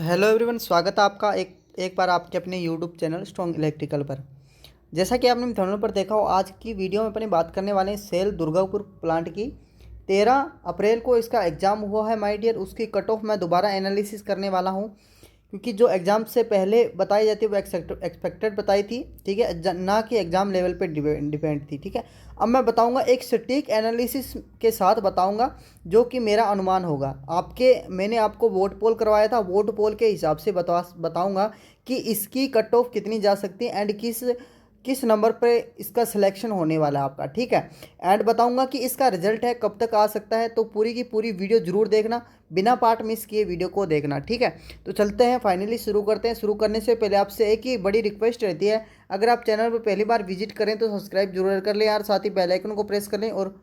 Hello everyone, स्वागत है आपका एक बार आपके अपने यूट्यूब चैनल स्ट्रॉन्ग इलेक्ट्रिकल पर। जैसा कि आपने थंबनेल पर देखा हो, आज की वीडियो में अपनी बात करने वाले हैं सेल दुर्गापुर प्लांट की। 13 अप्रैल को इसका एग्ज़ाम हुआ है माय डियर। उसकी कट ऑफ मैं दोबारा एनालिसिस करने वाला हूँ, क्योंकि जो एग्ज़ाम से पहले बताई जाती है वो एक्सपेक्टेड बताई थी, ठीक है, ना कि एग्ज़ाम लेवल पे डिपेंड थी, ठीक है। अब मैं बताऊंगा एक सटीक एनालिसिस के साथ बताऊंगा, जो कि मेरा अनुमान होगा। मैंने आपको वोट पोल करवाया था, वोट पोल के हिसाब से बताऊंगा कि इसकी कट ऑफ कितनी जा सकती है एंड किस किस नंबर पे इसका सिलेक्शन होने वाला है आपका, ठीक है। एंड बताऊंगा कि इसका रिजल्ट है कब तक आ सकता है। तो पूरी की पूरी वीडियो जरूर देखना, बिना पार्ट मिस किए वीडियो को देखना, ठीक है। तो चलते हैं, फाइनली शुरू करते हैं। शुरू करने से पहले आपसे एक ही बड़ी रिक्वेस्ट रहती है, अगर आप चैनल पर पहली बार विजिट करें तो सब्सक्राइब जरूर कर लें यार, साथ ही बेल आइकन को प्रेस कर लें। और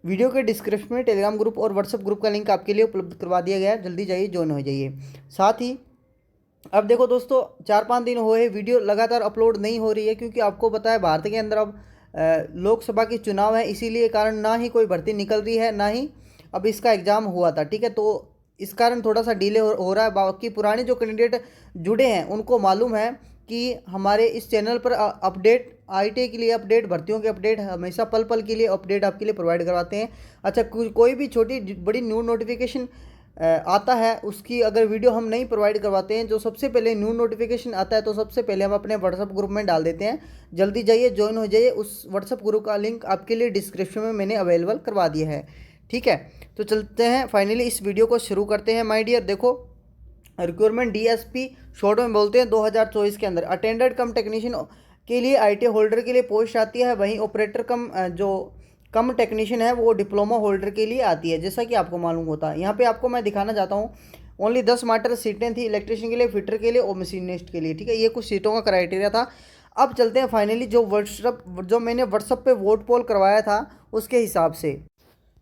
वीडियो के डिस्क्रिप्शन में टेलीग्राम ग्रुप और व्हाट्सएप ग्रुप का लिंक आपके लिए उपलब्ध करवा दिया गया है, जल्दी जाइए, ज्वाइन हो जाइए। साथ ही अब देखो दोस्तों, 4-5 दिन हुए वीडियो लगातार अपलोड नहीं हो रही है, क्योंकि आपको पता है भारत के अंदर अब लोकसभा की चुनाव है, इसीलिए कारण ना ही कोई भर्ती निकल रही है, ना ही अब इसका एग्ज़ाम हुआ था, ठीक है। तो इस कारण थोड़ा सा डिले हो रहा है। बाकी पुराने जो कैंडिडेट जुड़े हैं उनको मालूम है कि हमारे इस चैनल पर अपडेट आईटी के लिए अपडेट, भर्तियों के अपडेट, हमेशा पल पल के लिए अपडेट आपके लिए प्रोवाइड करवाते हैं। अच्छा, कोई भी छोटी बड़ी न्यू नोटिफिकेशन आता है, उसकी अगर वीडियो हम नहीं प्रोवाइड करवाते हैं, जो सबसे पहले न्यू नोटिफिकेशन आता है तो सबसे पहले हम अपने व्हाट्सअप ग्रुप में डाल देते हैं। जल्दी जाइए, ज्वाइन हो जाइए। उस व्हाट्सअप ग्रुप का लिंक आपके लिए डिस्क्रिप्शन में मैंने अवेलेबल करवा दिया है, ठीक है। तो चलते हैं, फाइनली इस वीडियो को शुरू करते हैं माय डियर। देखो, रिक्वायरमेंट डीएसपी शॉर्ट में बोलते हैं, 2024 के अंदर अटेंडेंट कम टेक्नीशियन के लिए आईटी होल्डर के लिए पोस्ट आती है। वहीं ऑपरेटर जो कम टेक्नीशियन है वो डिप्लोमा होल्डर के लिए आती है, जैसा कि आपको मालूम होता है। यहाँ पे आपको मैं दिखाना चाहता हूँ, ओनली 10 मात्र सीटें थी इलेक्ट्रिशियन के लिए, फिटर के लिए और मशीनिस्ट के लिए, ठीक है। ये कुछ सीटों का क्राइटेरिया था। अब चलते हैं फाइनली जो मैंने व्हाट्सअप पे वोट पोल करवाया था उसके हिसाब से।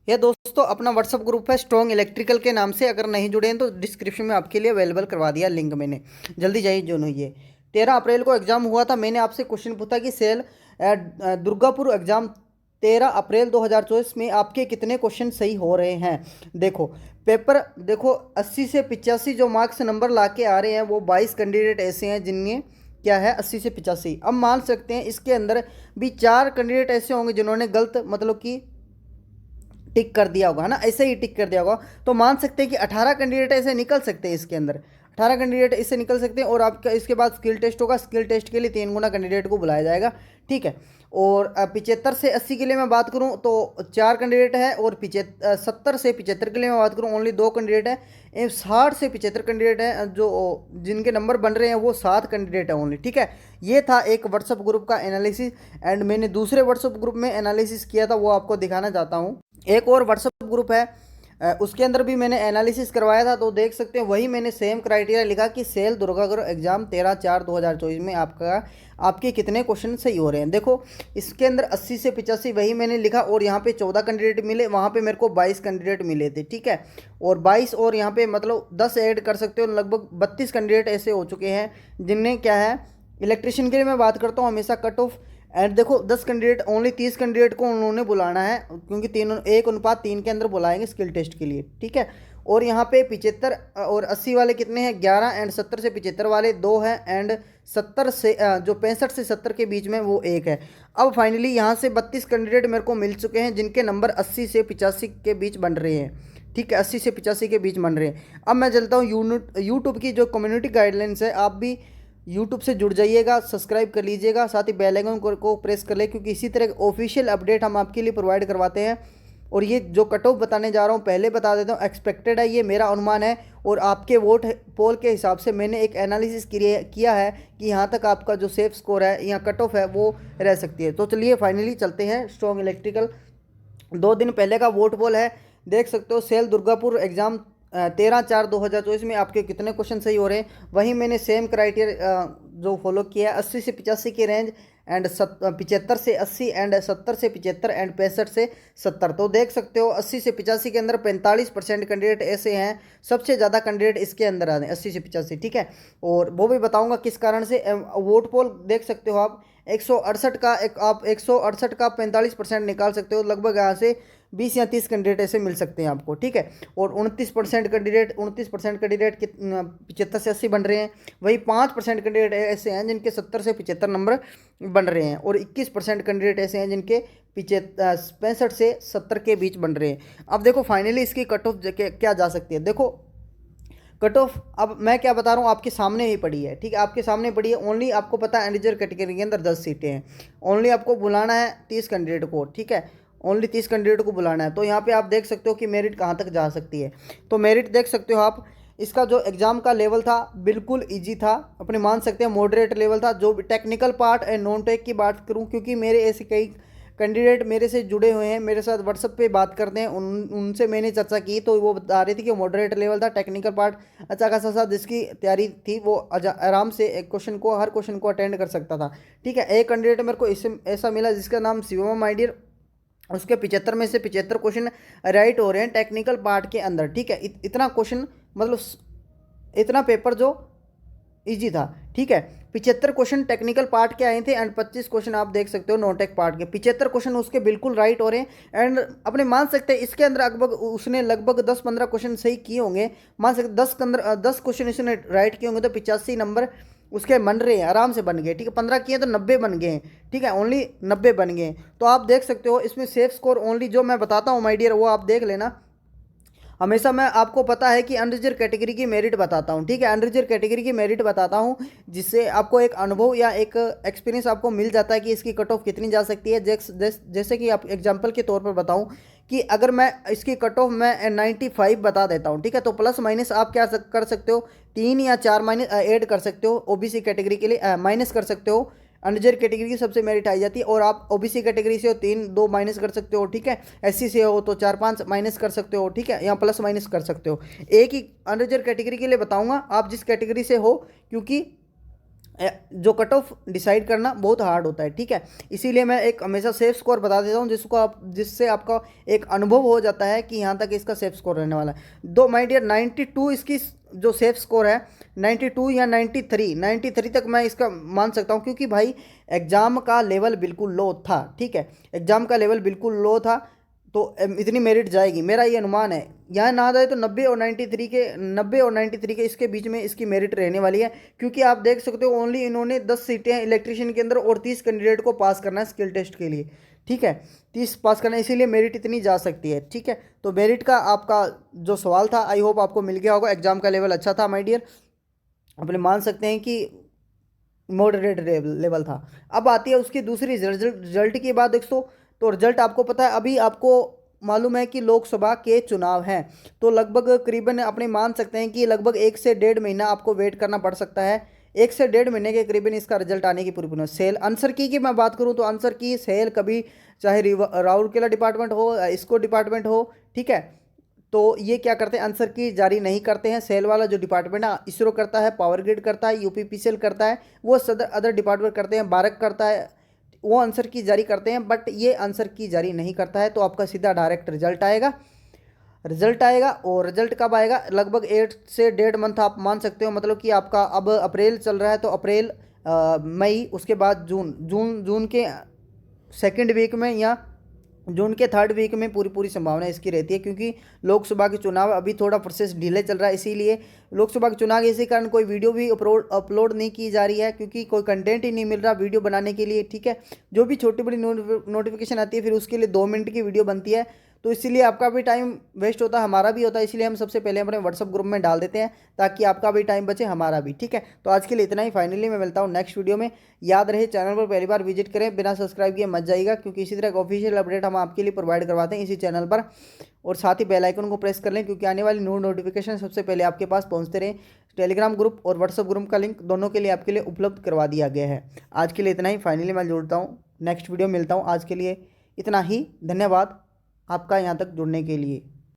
यह दोस्तों अपना व्हाट्सअप ग्रुप है स्ट्रॉन्ग इलेक्ट्रिकल के नाम से, अगर नहीं जुड़े हैं तो डिस्क्रिप्शन में आपके लिए अवेलेबल करवा दिया लिंक मैंने, जल्दी जाइए ज्वाइन होइए। 13 अप्रैल को एग्जाम हुआ था। मैंने आपसे क्वेश्चन पूछा कि सेल दुर्गापुर एग्जाम 13 अप्रैल 2024 में आपके कितने क्वेश्चन सही हो रहे हैं। देखो पेपर, देखो 80 से 85 जो मार्क्स नंबर ला के आ रहे हैं, वो 22 कैंडिडेट ऐसे हैं जिनमें क्या है 80 से 85। अब मान सकते हैं इसके अंदर भी 4 कैंडिडेट ऐसे होंगे जिन्होंने गलत मतलब कि टिक कर दिया होगा, है ना, ऐसे ही टिक कर दिया होगा। तो मान सकते हैं कि 18 कैंडिडेट ऐसे निकल सकते हैं इसके अंदर, 18 कैंडिडेट इससे निकल सकते हैं। और आपका इसके बाद स्किल टेस्ट होगा, स्किल टेस्ट के लिए 3 गुना कैंडिडेट को बुलाया जाएगा, ठीक है। और 75 से 80 के लिए मैं बात करूं तो 4 कैंडिडेट है, और 70 से 75 के लिए मैं बात करूं ओनली 2 कैंडिडेट है। 60 से 75 कैंडिडेट हैं जो जिनके नंबर बन रहे हैं, वो 7 कैंडिडेट है ओनली, ठीक है। ये था एक व्हाट्सअप ग्रुप का एनालिसिस। एंड मैंने दूसरे व्हाट्सअप ग्रुप में एनालिसिस किया था, वो आपको दिखाना चाहता हूँ। एक और व्हाट्सअप ग्रुप है, उसके अंदर भी मैंने एनालिसिस करवाया था। तो देख सकते हैं वही मैंने सेम क्राइटेरिया लिखा कि सेल दुर्गापुर एग्जाम 13/4/2024 में आपके कितने क्वेश्चन सही हो रहे हैं। देखो इसके अंदर 80 से 85 वही मैंने लिखा, और यहाँ पे 14 कैंडिडेट मिले, वहाँ पे मेरे को 22 कैंडिडेट मिले थे, ठीक है। और 22 और यहाँ पे मतलब 10 ऐड कर सकते हो, लगभग 32 कैंडिडेट ऐसे हो चुके हैं जिनने क्या है, इलेक्ट्रिशियन के लिए मैं बात करता हूँ हमेशा कट ऑफ। एंड देखो 10 कैंडिडेट, ओनली 30 कैंडिडेट को उन्होंने बुलाना है, क्योंकि 1:3 के अंदर बुलाएंगे स्किल टेस्ट के लिए, ठीक है। और यहाँ पे 75 और 80 वाले कितने हैं, 11। एंड 70 से 75 वाले 2 हैं। एंड 70 से जो 65 से 70 के बीच में वो 1 है। अब फाइनली यहाँ से 32 कैंडिडेट मेरे को मिल चुके हैं जिनके नंबर 80 से 85 के बीच बन रहे हैं, ठीक है, 80 से 85 के बीच बन रहे हैं। अब मैं चलता हूँ यूट्यूब की जो कम्युनिटी गाइडलाइंस है, आप भी यूट्यूब से जुड़ जाइएगा, सब्सक्राइब कर लीजिएगा, साथ ही बेल आइकन को प्रेस कर ले, क्योंकि इसी तरह ऑफिशियल अपडेट हम आपके लिए प्रोवाइड करवाते हैं। और ये जो कट ऑफ बताने जा रहा हूँ पहले बता देता हूँ, एक्सपेक्टेड है, ये मेरा अनुमान है। और आपके वोट पोल के हिसाब से मैंने एक एनालिसिस किया है कि यहाँ तक आपका जो सेफ स्कोर है या कट ऑफ है वो रह सकती है। तो चलिए फाइनली चलते हैं स्ट्रॉन्ग इलेक्ट्रिकल। 2 दिन पहले का वोट पोल है, देख सकते हो। सेल दुर्गापुर एग्जाम 13/4/2024 में आपके कितने क्वेश्चन सही हो रहे हैं। वहीं मैंने सेम क्राइटेरिया जो फॉलो किया है, 80 से 85 की रेंज, एंड 75 से 80, एंड 70 से 75, एंड 65 से 70। तो देख सकते हो 80 से 85 के अंदर 45% कैंडिडेट ऐसे हैं, सबसे ज़्यादा कैंडिडेट इसके अंदर आ रहे हैं 80 से 85, ठीक है। और वो भी बताऊंगा किस कारण से। वोट पोल देख सकते हो आप, 168 का 45% निकाल सकते हो, लगभग यहाँ से 20 या 30 कैंडिडेट ऐसे मिल सकते हैं आपको, ठीक है। और 29% कैंडिडेट 75 से 80 बन रहे हैं। वही 5% कैंडिडेट ऐसे हैं जिनके 70 से 75 नंबर बन रहे हैं। और 21% कैंडिडेट ऐसे हैं जिनके 65 से 70 के बीच बन रहे हैं। अब देखो फाइनली इसकी कट ऑफ क्या जा सकती है। देखो कट ऑफ अब मैं क्या बता रहा हूँ, आपके सामने ही पड़ी है, ठीक है, आपके सामने पड़ी है। ओनली आपको पता है एंडिजर कैटेगरी के अंदर 10 सीटें हैं। ओनली आपको बुलाना है 30 कैंडिडेट को, ठीक है, ओनली 30 कैंडिडेट को बुलाना है। तो यहाँ पे आप देख सकते हो कि मेरिट कहाँ तक जा सकती है। तो मेरिट देख सकते हो आप, इसका जो एग्ज़ाम का लेवल था बिल्कुल ईजी था, अपने मान सकते हैं मॉडरेट लेवल था। जो technical part and non tech की बात करूँ, क्योंकि मेरे ऐसे कई कैंडिडेट मेरे से जुड़े हुए हैं, मेरे साथ व्हाट्सएप पे बात करते हैं, उनसे मैंने चर्चा की तो वो बता रही थी कि मॉडरेट लेवल था। टेक्निकल पार्ट अच्छा खासा सा जिसकी तैयारी थी वो आराम से एक क्वेश्चन को हर क्वेश्चन को अटेंड कर सकता था, ठीक है। एक कैंडिडेट मेरे को इससे ऐसा मिला जिसका नाम शिवम माइडियर, उसके 75 में से 75 क्वेश्चन राइट हो रहे हैं टेक्निकल पार्ट के अंदर, ठीक है। इतना क्वेश्चन मतलब इतना पेपर जो इजी था, ठीक है। 75 क्वेश्चन टेक्निकल पार्ट के आए थे एंड 25 क्वेश्चन आप देख सकते हो नॉन टेक पार्ट के। 75 क्वेश्चन उसके बिल्कुल राइट हो रहे हैं एंड अपने मान सकते हैं इसके अंदर लगभग उसने लगभग 10-15 क्वेश्चन सही किए होंगे, मान सकते 10 क्वेश्चन इसने राइट किए होंगे तो 85 नंबर उसके बन रहे हैं, आराम से बन गए, ठीक है। 15 किए तो 90 बन गए हैं, ठीक है, ओनली 90 बन गए। तो आप देख सकते हो इसमें सेफ स्कोर ओनली जो मैं बताता हूँ माय डियर वो आप देख लेना। हमेशा मैं आपको पता है कि अनरिजर्व कैटेगरी की मेरिट बताता हूँ, ठीक है, अनरिजर्व कैटेगरी की मेरिट बताता हूँ जिससे आपको एक अनुभव या एक एक्सपीरियंस आपको मिल जाता है कि इसकी कट ऑफ कितनी जा सकती है। जैसे कि आप एग्जांपल के तौर पर बताऊँ कि अगर मैं इसकी कट ऑफ मैं 95 बता देता हूँ, ठीक है, तो प्लस माइनस आप क्या कर सकते हो, 3 या 4 माइनस ऐड कर सकते हो ओबीसी कैटेगरी के लिए, माइनस कर सकते हो। अनरिजर्व कैटेगरी की सबसे मेरिट आई जाती है और आप ओबीसी कैटेगरी से हो 3-2 माइनस कर सकते हो, ठीक है। एससी से हो तो 4-5 माइनस कर सकते हो, ठीक है, या प्लस माइनस कर सकते हो। एक ही अनरिजर्व कैटेगरी के लिए बताऊंगा आप जिस कैटेगरी से हो, क्योंकि जो कट ऑफ डिसाइड करना बहुत हार्ड होता है, ठीक है। इसीलिए मैं एक हमेशा सेफ स्कोर बता देता हूँ जिससे आपका एक अनुभव हो जाता है कि यहाँ तक इसका सेफ स्कोर रहने वाला है। दो माय डियर 92 इसकी जो सेफ स्कोर है 92 या 93 तक मैं इसका मान सकता हूँ, क्योंकि भाई एग्ज़ाम का लेवल बिल्कुल लो था, ठीक है, एग्ज़ाम का लेवल बिल्कुल लो था। तो इतनी मेरिट जाएगी, मेरा ये अनुमान है। यहाँ ना जाए तो 90 और 93 के इसके बीच में इसकी मेरिट रहने वाली है, क्योंकि आप देख सकते हो ओनली इन्होंने 10 सीटें इलेक्ट्रीशियन के अंदर और 30 कैंडिडेट को पास करना है स्किल टेस्ट के लिए, ठीक है, 30 पास करना है, इसीलिए मेरिट इतनी जा सकती है, ठीक है। तो मेरिट का आपका जो सवाल था आई होप आपको मिल गया होगा। एग्जाम का लेवल अच्छा था माय डियर, अपने मान सकते हैं कि मॉडरेट लेवल था। अब आती है उसकी दूसरी रिजल्ट की बात देखो। तो रिजल्ट आपको पता है, अभी आपको मालूम है कि लोकसभा के चुनाव हैं, तो लगभग करीबन अपने मान सकते हैं कि लगभग 1 से 1.5 महीना आपको वेट करना पड़ सकता है। 1 से 1.5 महीने के करीबन इसका रिजल्ट आने की पूरी सेल आंसर की मैं बात करूं तो आंसर की सेल कभी चाहे राउरकेला डिपार्टमेंट हो इसको डिपार्टमेंट हो, ठीक है, तो ये क्या करते हैं आंसर की जारी नहीं करते हैं। सेल वाला जो डिपार्टमेंट है इसरो करता है, पावर ग्रिड करता है, यूपीपीसीएल करता है, वो सदर अदर डिपार्टमेंट करते हैं, बारक करता है, वो आंसर की जारी करते हैं, बट ये आंसर की जारी नहीं करता है। तो आपका सीधा डायरेक्ट रिजल्ट आएगा। और रिजल्ट कब आएगा, लगभग 1 से 1.5 मंथ आप मान सकते हो, मतलब कि आपका अब अप्रैल चल रहा है तो अप्रैल मई, उसके बाद जून के सेकेंड वीक में या जून के थर्ड वीक में पूरी संभावना इसकी रहती है, क्योंकि लोकसभा के चुनाव अभी थोड़ा प्रोसेस डिले चल रहा है, इसीलिए लोकसभा के चुनाव के इसी कारण कोई वीडियो भी अपलोड नहीं की जा रही है, क्योंकि कोई कंटेंट ही नहीं मिल रहा वीडियो बनाने के लिए, ठीक है। जो भी छोटी बड़ी नोटिफिकेशन आती है फिर उसके लिए 2 मिनट की वीडियो बनती है, तो इसीलिए आपका भी टाइम वेस्ट होता है, हमारा भी होता है, इसलिए हम सबसे पहले अपने व्हाट्सअप ग्रुप में डाल देते हैं ताकि आपका भी टाइम बचे, हमारा भी, ठीक है। तो आज के लिए इतना ही, फाइनली मैं मिलता हूँ नेक्स्ट वीडियो में। याद रहे चैनल पर पहली बार विजिट करें, बिना सब्सक्राइब किए मत जाइएगा, क्योंकि इसी तरह का ऑफिशियल अपडेट हम आपके लिए प्रोवाइड करवाते हैं इसी चैनल पर। और साथ ही बेल आइकन को प्रेस कर लें, क्योंकि आने वाली न्यू नोटिफिकेशन सबसे पहले आपके पास पहुँचते रहें। टेलीग्राम ग्रुप और व्हाट्सअप ग्रुप का लिंक दोनों के लिए आपके लिए उपलब्ध करवा दिया गया है। आज के लिए इतना ही, फाइनली मैं जुड़ता हूँ नेक्स्ट वीडियो मिलता हूँ। आज के लिए इतना ही, धन्यवाद आपका यहाँ तक जुड़ने के लिए।